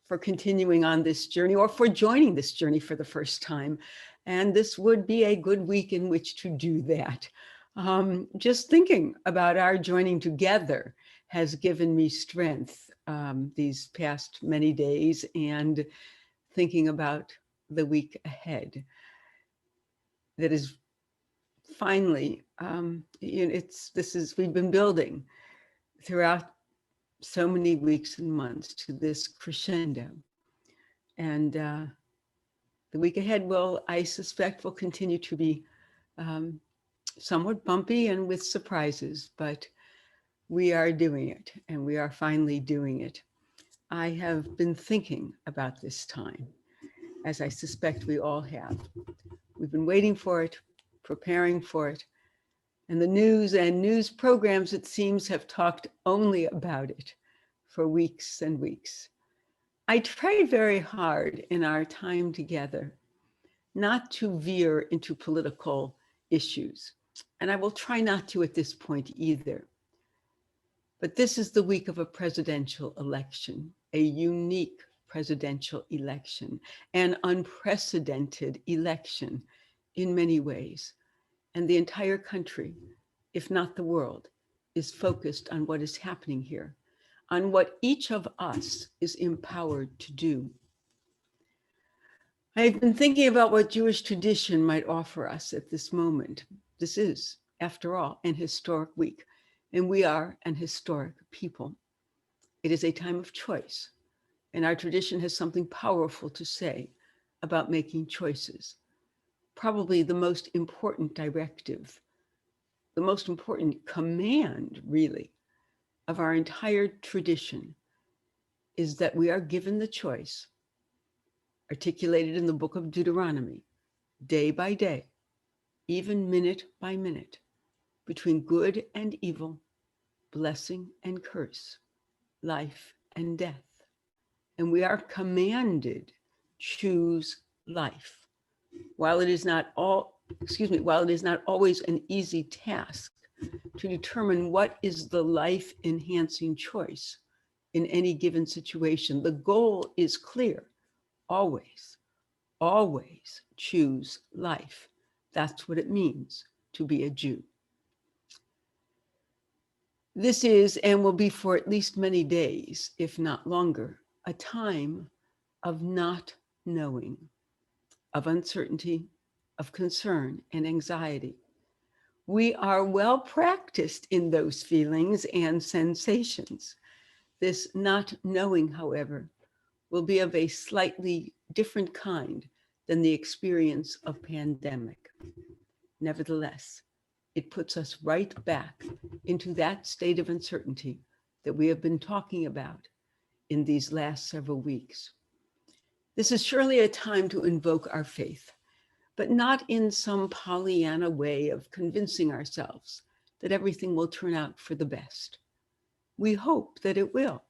for continuing on this journey or for joining this journey for the first time. And this would be a good week in which to do that. Just thinking about our joining together has given me strength these past many days, and thinking about the week ahead that is finally, we've been building throughout so many weeks and months to this crescendo. And the week ahead I suspect, will continue to be somewhat bumpy and with surprises, but we are doing it, and we are finally doing it. I have been thinking about this time, as I suspect we all have. We've been waiting for it, preparing for it, and the news and news programs, it seems, have talked only about it for weeks and weeks. I tried very hard in our time together not to veer into political issues, and I will try not to at this point either. But this is the week of a presidential election, a unique presidential election, an unprecedented election in many ways. And the entire country, if not the world, is focused on what is happening here, on what each of us is empowered to do. I've been thinking about what Jewish tradition might offer us at this moment. This is, after all, an historic week, and we are an historic people. It is a time of choice, and our tradition has something powerful to say about making choices. Probably the most important directive, the most important command, really, of our entire tradition is that we are given the choice, articulated in the book of Deuteronomy, day by day, even minute by minute, between good and evil, blessing and curse, life and death. And we are commanded, choose life. While it is not always an easy task to determine what is the life-enhancing choice in any given situation, the goal is clear. Always, always choose life. That's what it means to be a Jew. This is, and will be for at least many days, if not longer, a time of not knowing, of uncertainty, of concern and anxiety. We are well practiced in those feelings and sensations. This not knowing, however, will be of a slightly different kind than the experience of pandemic. Nevertheless, it puts us right back into that state of uncertainty that we have been talking about in these last several weeks. This is surely a time to invoke our faith, but not in some Pollyanna way of convincing ourselves that everything will turn out for the best. We hope that it will.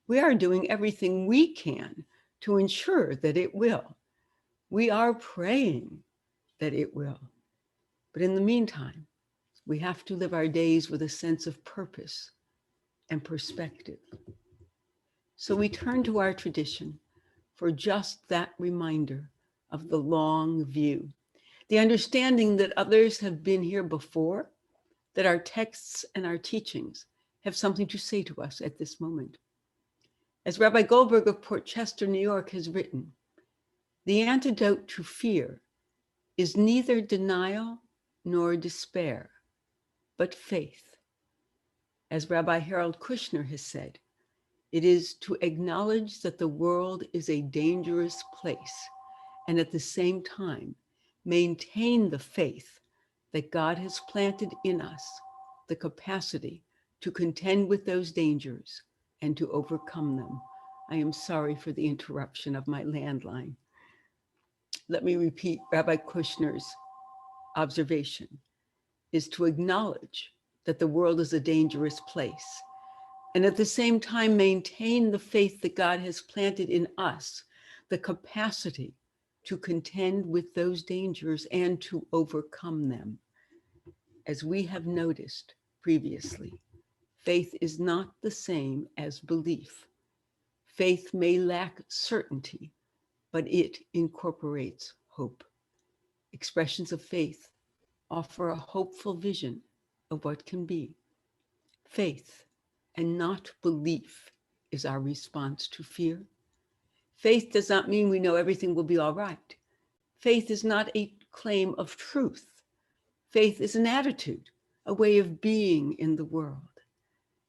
We are doing everything we can to ensure that it will. We are praying that it will. But in the meantime, we have to live our days with a sense of purpose and perspective. So we turn to our tradition for just that reminder of the long view, the understanding that others have been here before, that our texts and our teachings have something to say to us at this moment. As Rabbi Goldberg of Port Chester, New York has written, the antidote to fear is neither denial nor despair, but faith. As Rabbi Harold Kushner has said, it is to acknowledge that the world is a dangerous place and at the same time maintain the faith that God has planted in us, the capacity to contend with those dangers and to overcome them. I am sorry for the interruption of my landline. Let me repeat Rabbi Kushner's observation is to acknowledge that the world is a dangerous place and at the same time maintain the faith that God has planted in us, the capacity to contend with those dangers and to overcome them. As we have noticed previously, faith is not the same as belief. Faith may lack certainty, but it incorporates hope. Expressions of faith offer a hopeful vision of what can be. Faith and not belief is our response to fear. Faith does not mean we know everything will be all right. Faith is not a claim of truth. Faith is an attitude, a way of being in the world.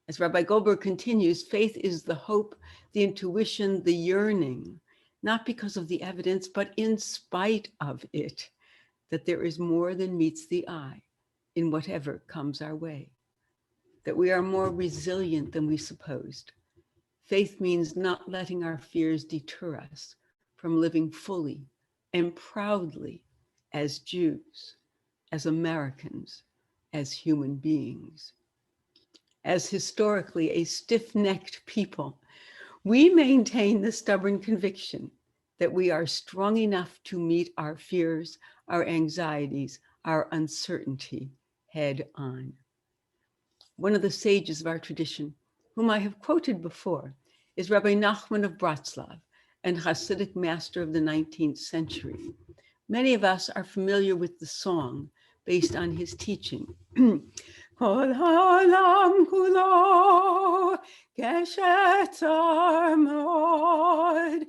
As Rabbi Goldberg continues, faith is the hope, the intuition, the yearning, not because of the evidence, but in spite of it, that there is more than meets the eye in whatever comes our way, that we are more resilient than we supposed. Faith means not letting our fears deter us from living fully and proudly as Jews, as Americans, as human beings. As historically a stiff-necked people, we maintain the stubborn conviction that we are strong enough to meet our fears, our anxieties, our uncertainty head on. One of the sages of our tradition, whom I have quoted before, is Rabbi Nachman of Bratslav, an Hasidic master of the 19th century. Many of us are familiar with the song based on his teaching. Kol ha'olam kulo keshetzar mod,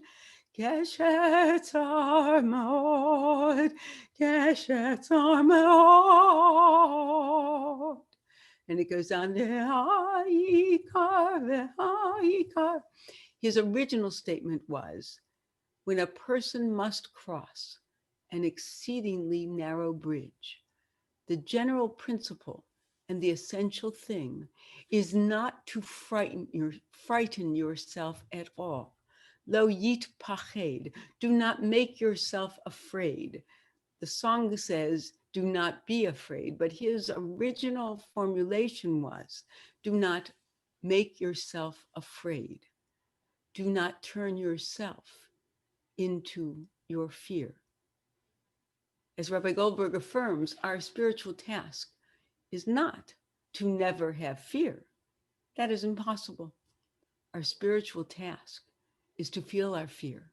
keshetzar mod, keshetzar mod. And it goes on, v'ha'ikar. His original statement was, when a person must cross an exceedingly narrow bridge, the general principle and the essential thing is not to frighten yourself at all. Lo yit pached, do not make yourself afraid. The song says, do not be afraid, but his original formulation was, do not make yourself afraid. Do not turn yourself into your fear. As Rabbi Goldberg affirms, our spiritual task is not to never have fear. That is impossible. Our spiritual task is to feel our fear,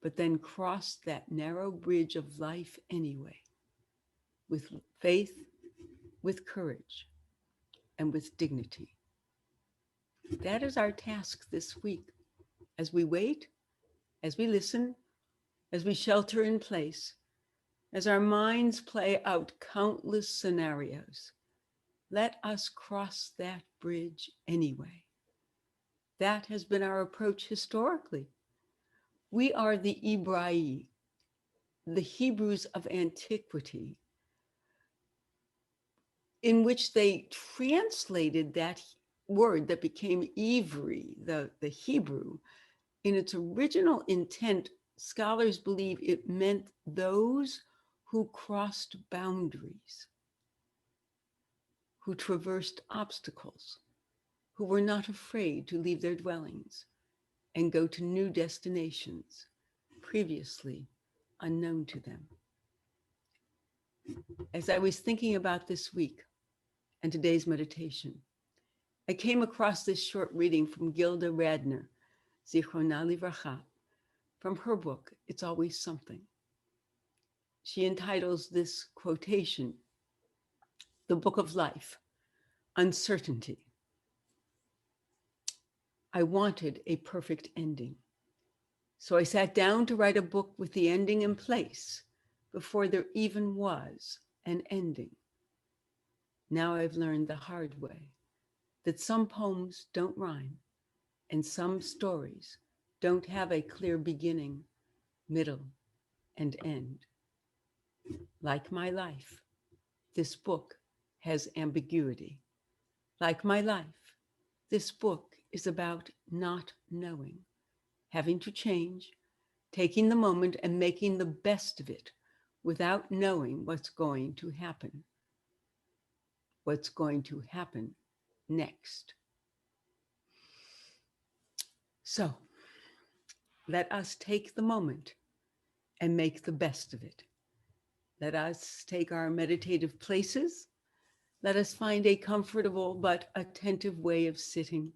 but then cross that narrow bridge of life anyway, with faith, with courage, and with dignity. That is our task this week. As we wait, as we listen, as we shelter in place, as our minds play out countless scenarios, let us cross that bridge anyway. That has been our approach historically. We are the Ibra'i, the Hebrews of antiquity, in which they translated that word that became Ivri, the Hebrew. In its original intent, scholars believe it meant those who crossed boundaries, who traversed obstacles, who were not afraid to leave their dwellings and go to new destinations previously unknown to them. As I was thinking about this week and today's meditation, I came across this short reading from Gilda Radner, Zichrona Livracha, from her book, It's Always Something. She entitles this quotation, The Book of Life, Uncertainty. I wanted a perfect ending, so I sat down to write a book with the ending in place before there even was an ending. Now I've learned the hard way that some poems don't rhyme and some stories don't have a clear beginning, middle, and end. Like my life, this book has ambiguity. Like my life, this book is about not knowing, having to change, taking the moment and making the best of it without knowing what's going to happen next. So let us take the moment and make the best of it. Let us take our meditative places. Let us find a comfortable but attentive way of sitting,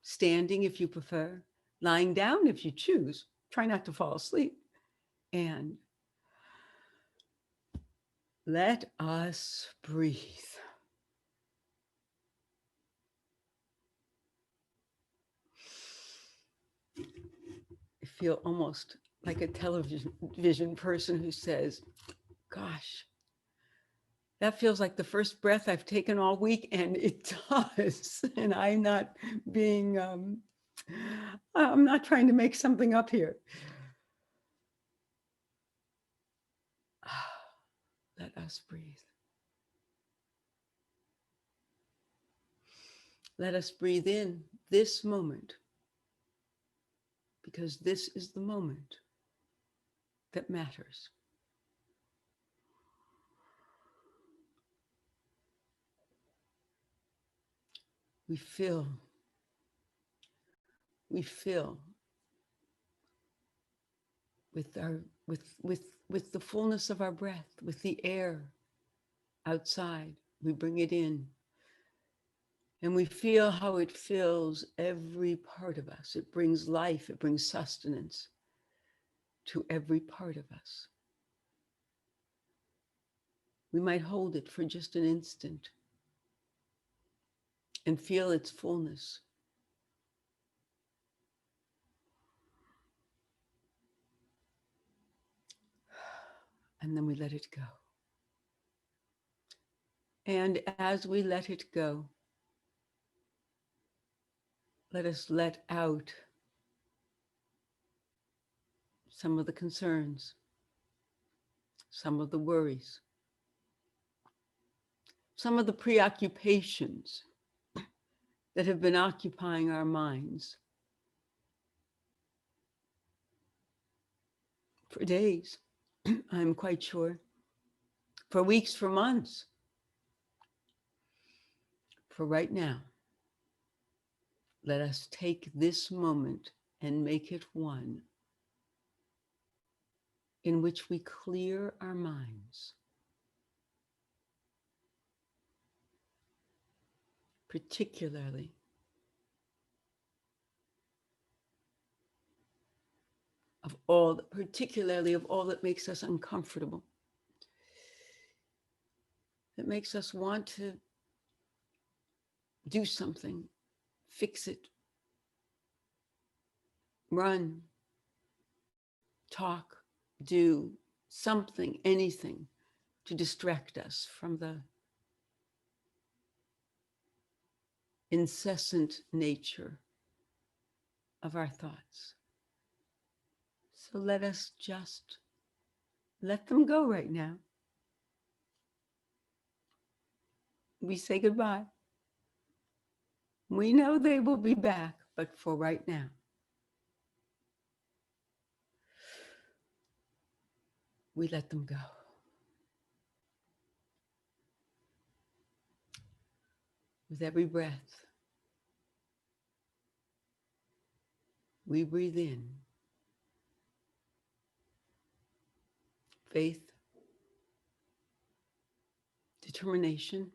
standing if you prefer, lying down if you choose. Try not to fall asleep. And let us breathe. I feel almost like a television person who says, gosh, that feels like the first breath I've taken all week, and it does. And I'm not being, I'm not trying to make something up here. Let us breathe. Let us breathe in this moment, because this is the moment that matters. We fill with our with the fullness of our breath, with the air outside. We bring it in, and we feel how it fills every part of us. It brings life, it brings sustenance to every part of us. We might hold it for just an instant and feel its fullness. And then we let it go. And as we let it go, let us let out some of the concerns, some of the worries, some of the preoccupations that have been occupying our minds for days, I'm quite sure, for weeks, for months. For right now, let us take this moment and make it one in which we clear our minds, particularly of all that makes us uncomfortable, that makes us want to do something, fix it, run, talk, do something, anything to distract us from the incessant nature of our thoughts. So let us just let them go right now. We say goodbye. We know they will be back, but for right now, we let them go. With every breath, we breathe in faith, determination,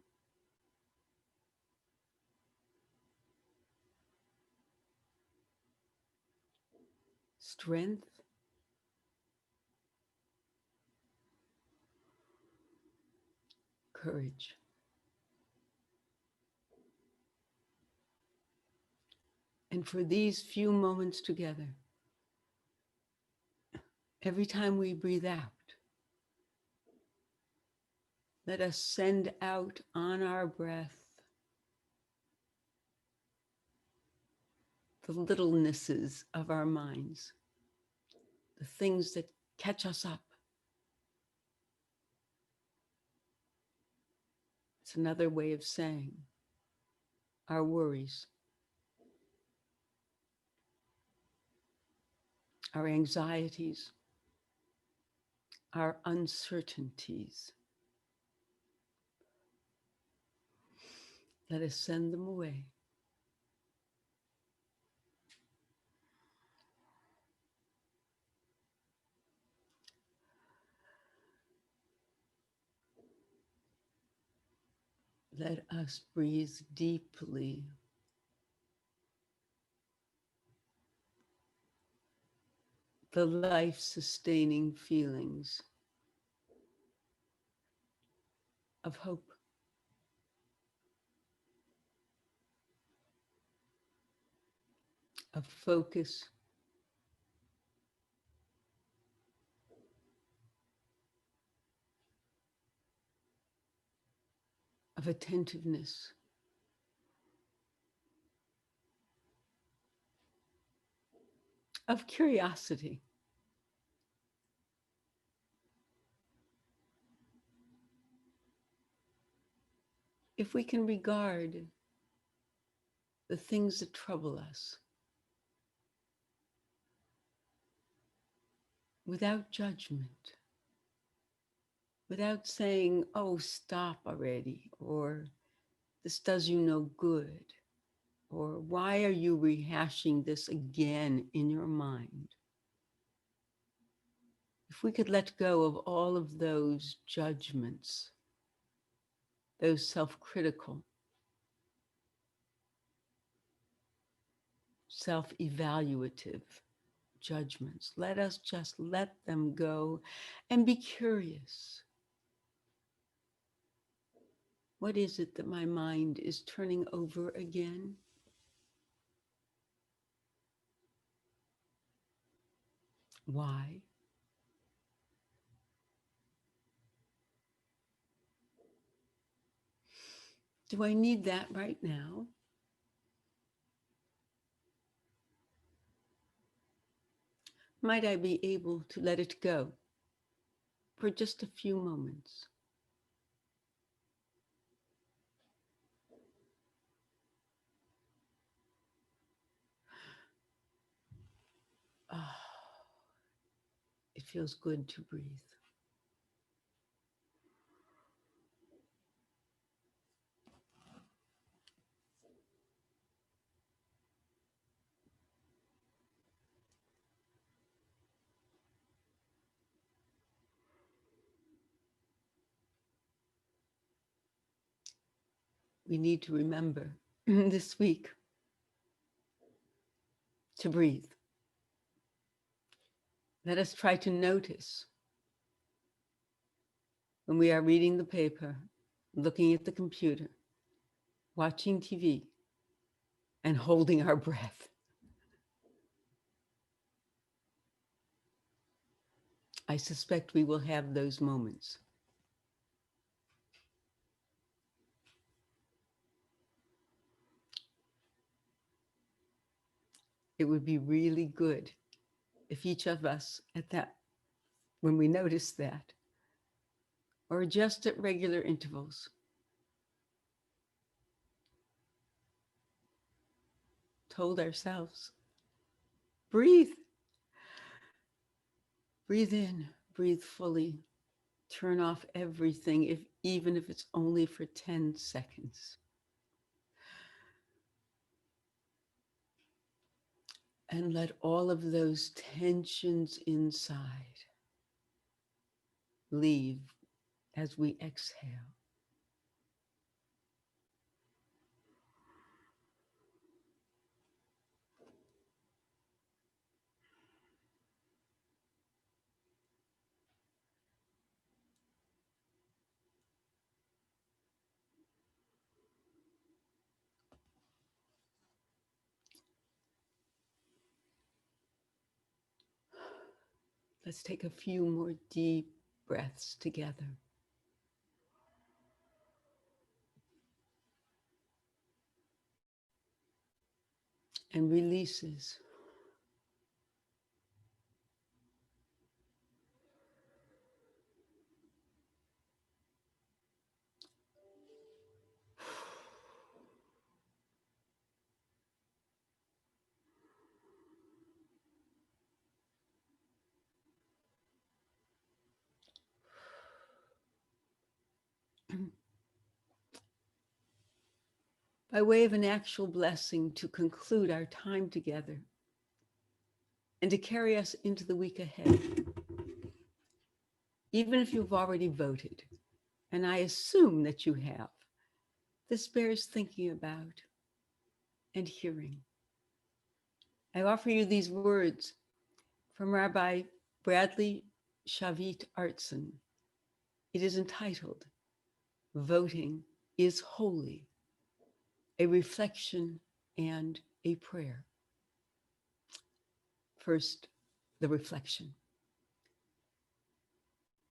strength, courage. And for these few moments together, every time we breathe out, let us send out on our breath the littlenesses of our minds, the things that catch us up. It's another way of saying our worries, our anxieties, our uncertainties. Let us send them away. Let us breathe deeply. the life-sustaining feelings of hope. Of focus, of attentiveness, of curiosity. If we can regard the things that trouble us without judgment, without saying, oh, stop already, or this does you no good, or why are you rehashing this again in your mind? If we could let go of all of those judgments, those self-critical, self-evaluative judgments, let us just let them go and be curious. What is it that my mind is turning over again? Why? Do I need that right now? Might I be able to let it go for just a few moments? Ah, it feels good to breathe. We need to remember this week to breathe. Let us try to notice when we are reading the paper, looking at the computer, watching TV, and holding our breath. I suspect we will have those moments. It would be really good if each of us at that, when we notice that, or just at regular intervals, told ourselves, breathe, breathe in, breathe fully, turn off everything, even if it's only for 10 seconds. And let all of those tensions inside leave as we exhale. Let's take a few more deep breaths together. And releases. By way of an actual blessing to conclude our time together and to carry us into the week ahead. Even if you've already voted, and I assume that you have, this bears thinking about and hearing. I offer you these words from Rabbi Bradley Shavit Artson. It is entitled, Voting is Holy, a Reflection and a Prayer. First, the reflection.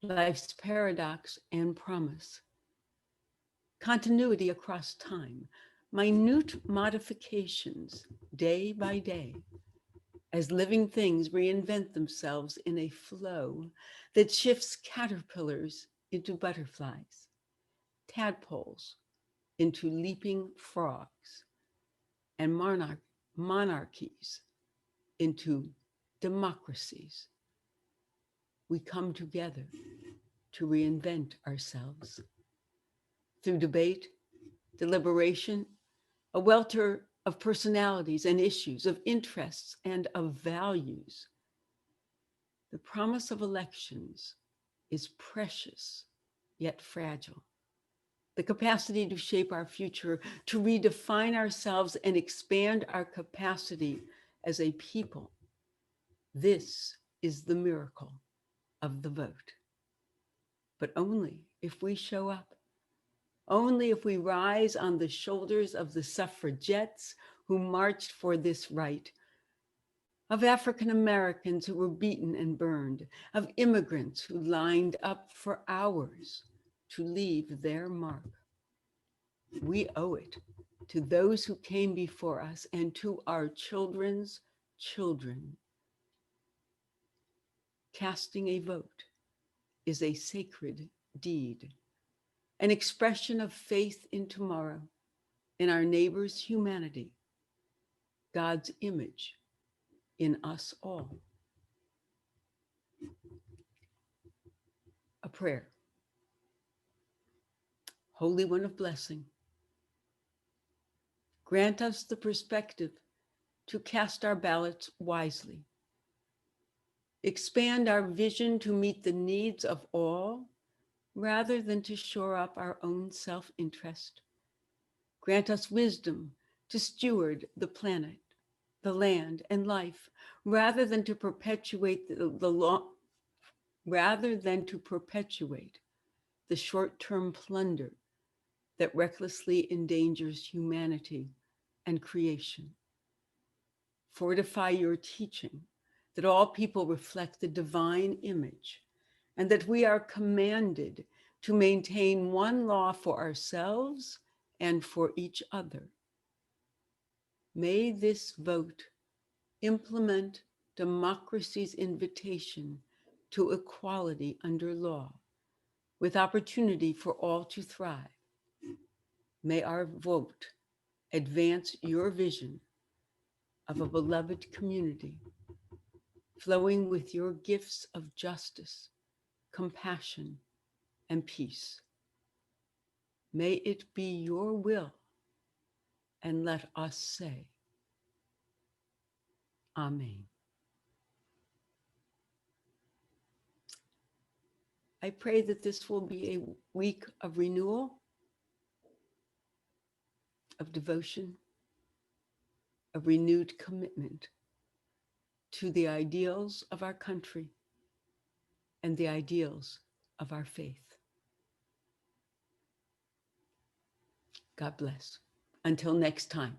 Life's paradox and promise. Continuity across time, minute modifications day by day, as living things reinvent themselves in a flow that shifts caterpillars into butterflies, tadpoles into leaping frogs, and monarchies into democracies. We come together to reinvent ourselves. Through debate, deliberation, a welter of personalities and issues, of interests and of values. The promise of elections is precious, yet fragile. The capacity to shape our future, to redefine ourselves and expand our capacity as a people. This is the miracle of the vote. But only if we show up. Only if we rise on the shoulders of the suffragettes who marched for this right, of African Americans who were beaten and burned, of immigrants who lined up for hours to leave their mark. We owe it to those who came before us and to our children's children. Casting a vote is a sacred deed, an expression of faith in tomorrow, in our neighbor's humanity, God's image in us all. A prayer. Holy One of blessing, grant us the perspective to cast our ballots wisely. Expand our vision to meet the needs of all rather than to shore up our own self-interest. Grant us wisdom to steward the planet, the land, and life, rather than to perpetuate the short-term plunder that recklessly endangers humanity and creation. Fortify your teaching that all people reflect the divine image and that we are commanded to maintain one law for ourselves and for each other. May this vote implement democracy's invitation to equality under law, with opportunity for all to thrive. May our vote advance your vision of a beloved community, flowing with your gifts of justice, compassion, and peace. May it be your will, and let us say, Amen. I pray that this will be a week of renewal, of devotion, of renewed commitment to the ideals of our country and the ideals of our faith. God bless. Until next time.